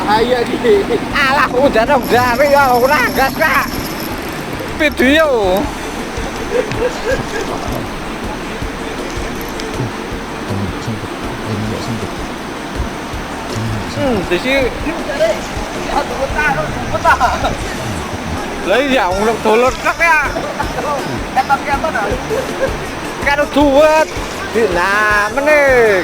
bahaya nih. Alah udah ya ora gas Kak. Video. Di sini lấy dòng lực thủ lực rất ya. Kan duet. Nah, meneh